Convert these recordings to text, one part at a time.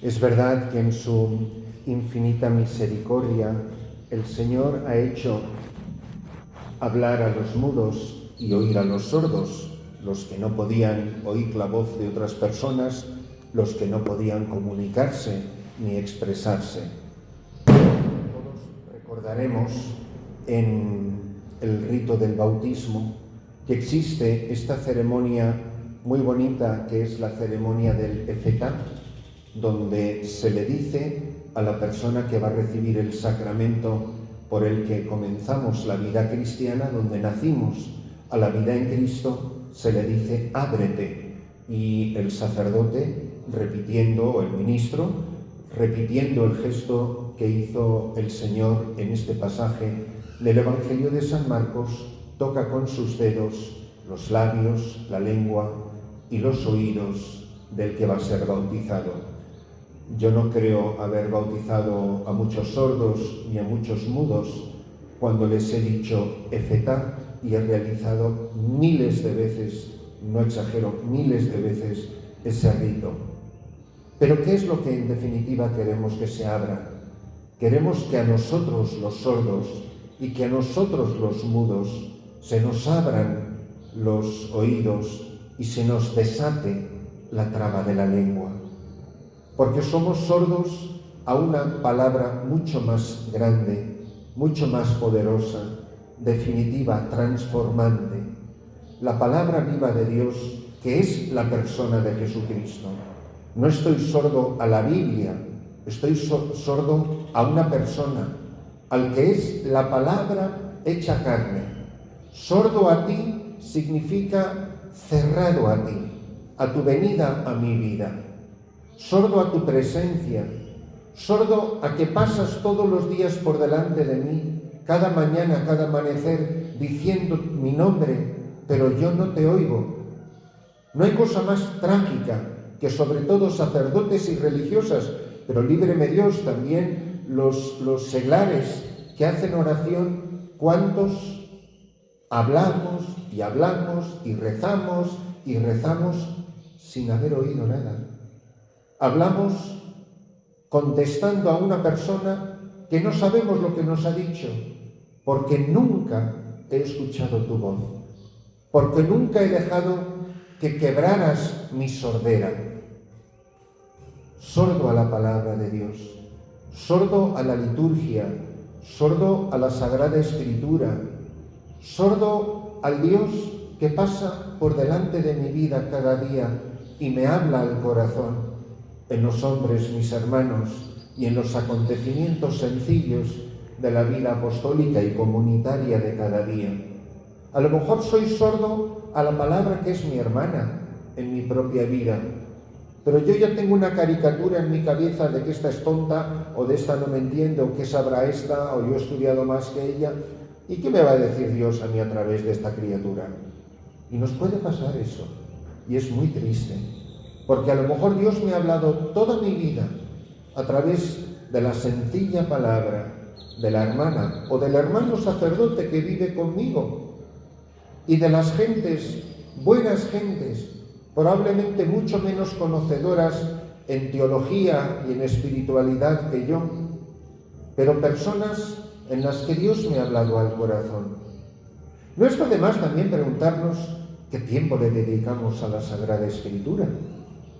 Es verdad que en su infinita misericordia el Señor ha hecho hablar a los mudos y oír a los sordos, los que no podían oír la voz de otras personas, los que no podían comunicarse ni expresarse. Todos recordaremos en el rito del bautismo que existe esta ceremonia muy bonita que es la ceremonia del efetá, donde se le dice a la persona que va a recibir el sacramento por el que comenzamos la vida cristiana, donde nacimos a la vida en Cristo, se le dice ábrete, y el sacerdote repitiendo, o el ministro, repitiendo el gesto que hizo el Señor en este pasaje del Evangelio de San Marcos, toca con sus dedos los labios, la lengua y los oídos del que va a ser bautizado. Yo no creo haber bautizado a muchos sordos ni a muchos mudos cuando les he dicho efetá, y he realizado miles de veces, no exagero, miles de veces ese rito. Pero ¿qué es lo que en definitiva queremos que se abra? Queremos que a nosotros los sordos y que a nosotros los mudos se nos abran los oídos y se nos desate la traba de la lengua. Porque somos sordos a una palabra mucho más grande, mucho más poderosa, definitiva, transformante, la palabra viva de Dios, que es la persona de Jesucristo. No estoy sordo a la Biblia, estoy sordo a una persona, al que es la palabra hecha carne. Sordo a ti significa cerrado a ti, a tu venida a mi vida. Sordo a tu presencia, sordo a que pasas todos los días por delante de mí, cada mañana, cada amanecer, diciendo mi nombre, pero yo no te oigo. No hay cosa más trágica que sobre todo sacerdotes y religiosas, pero líbreme Dios, también los seglares que hacen oración, ¿cuántos hablamos y rezamos sin haber oído nada? Hablamos contestando a una persona que no sabemos lo que nos ha dicho, porque nunca he escuchado tu voz, porque nunca he dejado que quebraras mi sordera. Sordo a la palabra de Dios, sordo a la liturgia, sordo a la Sagrada Escritura, sordo al Dios que pasa por delante de mi vida cada día y me habla al corazón, en los hombres, mis hermanos, y en los acontecimientos sencillos de la vida apostólica y comunitaria de cada día. A lo mejor soy sordo a la palabra que es mi hermana en mi propia vida, pero yo ya tengo una caricatura en mi cabeza de que esta es tonta, o de esta no me entiende, o que sabrá esta, o yo he estudiado más que ella, ¿y qué me va a decir Dios a mí a través de esta criatura? Y nos puede pasar eso, y es muy triste. Porque a lo mejor Dios me ha hablado toda mi vida a través de la sencilla palabra de la hermana o del hermano sacerdote que vive conmigo, y de las gentes, buenas gentes, probablemente mucho menos conocedoras en teología y en espiritualidad que yo, pero personas en las que Dios me ha hablado al corazón. No está de más también preguntarnos qué tiempo le dedicamos a la Sagrada Escritura,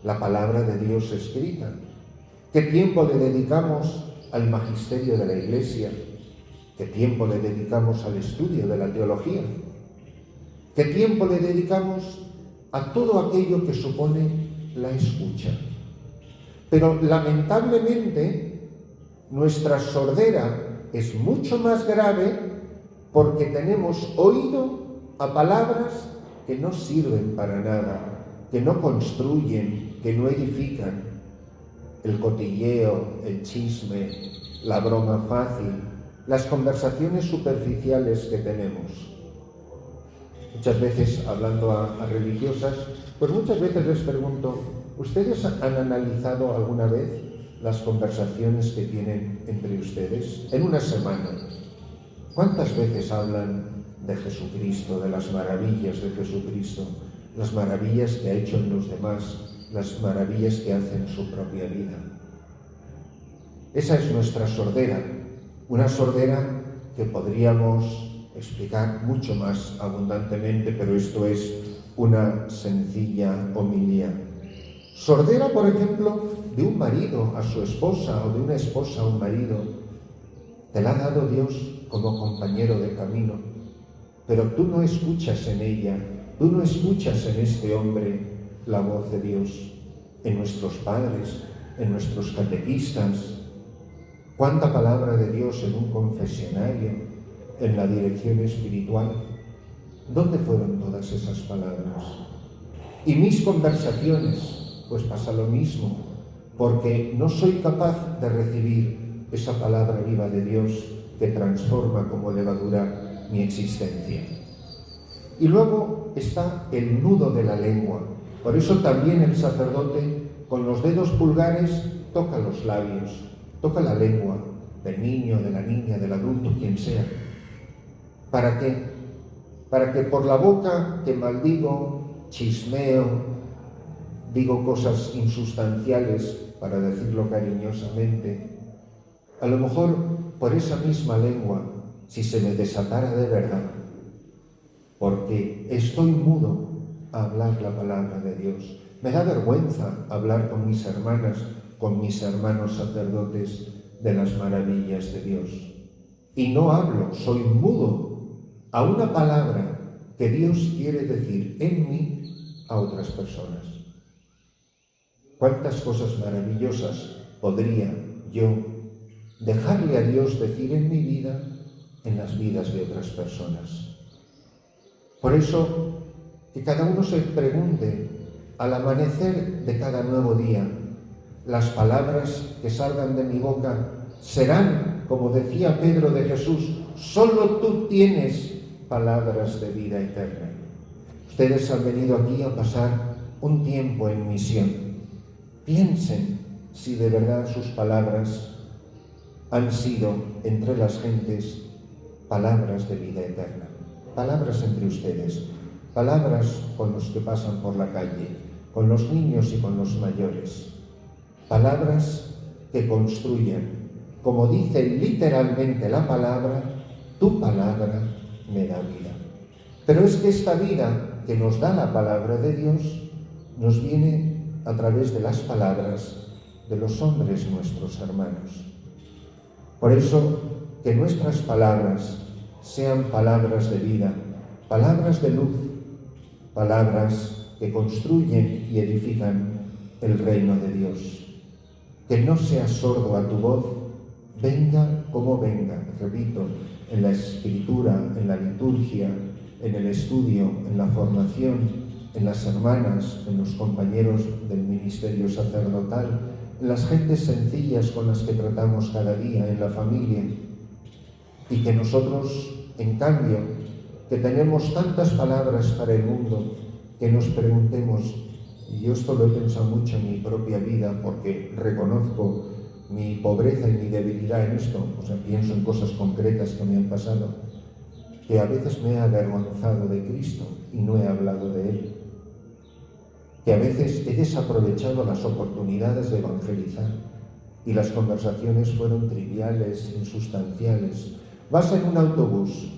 la palabra de Dios escrita. ¿Qué tiempo le dedicamos al magisterio de la Iglesia? ¿Qué tiempo le dedicamos al estudio de la teología? ¿Qué tiempo le dedicamos a todo aquello que supone la escucha? Pero lamentablemente nuestra sordera es mucho más grave porque tenemos oído a palabras que no sirven para nada, que no construyen, que no edifican. El cotilleo, el chisme, la broma fácil, las conversaciones superficiales que tenemos. Muchas veces, hablando a religiosas, pues muchas veces les pregunto, ¿ustedes han analizado alguna vez las conversaciones que tienen entre ustedes en una semana? ¿Cuántas veces hablan de Jesucristo, de las maravillas de Jesucristo, las maravillas que ha hecho en los demás, las maravillas que hace en su propia vida? Esa es nuestra sordera, una sordera que podríamos explicar mucho más abundantemente, pero esto es una sencilla homilía. Sordera, por ejemplo, de un marido a su esposa o de una esposa a un marido. Te la ha dado Dios como compañero de camino, pero tú no escuchas en ella, tú no escuchas en este hombre la voz de Dios, en nuestros padres, en nuestros catequistas. ¿Cuánta palabra de Dios en un confesionario, en la dirección espiritual? ¿Dónde fueron todas esas palabras? Y mis conversaciones, pues pasa lo mismo, porque no soy capaz de recibir esa palabra viva de Dios que transforma como levadura mi existencia. Y luego está el nudo de la lengua. Por eso también el sacerdote con los dedos pulgares toca los labios, toca la lengua del niño, de la niña, del adulto, quien sea. ¿Para qué? Para que por la boca que maldigo, chismeo, digo cosas insustanciales, para decirlo cariñosamente, a lo mejor por esa misma lengua, si se me desatara de verdad, porque estoy mudo a hablar la palabra de Dios. Me da vergüenza hablar con mis hermanas, con mis hermanos sacerdotes de las maravillas de Dios. Y no hablo, soy mudo a una palabra que Dios quiere decir en mí a otras personas. ¿Cuántas cosas maravillosas podría yo dejarle a Dios decir en mi vida, en las vidas de otras personas? Por eso, que cada uno se pregunte al amanecer de cada nuevo día, las palabras que salgan de mi boca serán, como decía Pedro de Jesús, solo tú tienes palabras de vida eterna. Ustedes han venido aquí a pasar un tiempo en misión. Piensen si de verdad sus palabras han sido entre las gentes palabras de vida eterna. Palabras entre ustedes, palabras con los que pasan por la calle, con los niños y con los mayores. Palabras que construyen, como dice literalmente la palabra, tu palabra me da vida. Pero es que esta vida que nos da la palabra de Dios nos viene a través de las palabras de los hombres nuestros hermanos. Por eso, que nuestras palabras sean palabras de vida, palabras de luz, palabras que construyen y edifican el reino de Dios. Que no seas sordo a tu voz, venga como venga, repito, en la escritura, en la liturgia, en el estudio, en la formación, en las hermanas, en los compañeros del ministerio sacerdotal, en las gentes sencillas con las que tratamos cada día, en la familia. Y que nosotros, en cambio, que tenemos tantas palabras para el mundo, que nos preguntemos, y yo esto lo he pensado mucho en mi propia vida, porque reconozco mi pobreza y mi debilidad en esto, o sea, pienso en cosas concretas que me han pasado, que a veces me he avergonzado de Cristo y no he hablado de Él, que a veces he desaprovechado las oportunidades de evangelizar y las conversaciones fueron triviales, insustanciales. Vas en un autobús,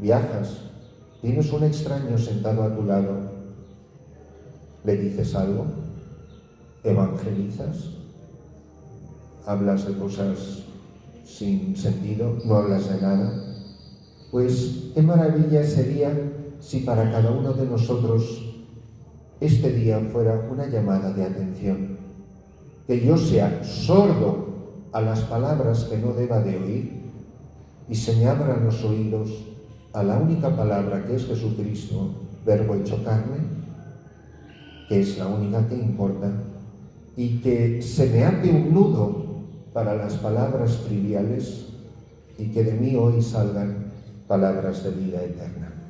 viajas, tienes un extraño sentado a tu lado, ¿le dices algo? ¿Evangelizas? ¿Hablas de cosas sin sentido? ¿No hablas de nada? Pues qué maravilla sería si para cada uno de nosotros este día fuera una llamada de atención. Que yo sea sordo a las palabras que no deba de oír y se me abran los oídos a la única palabra que es Jesucristo, verbo hecho carne, que es la única que importa, y que se me ate un nudo para las palabras triviales y que de mí hoy salgan palabras de vida eterna.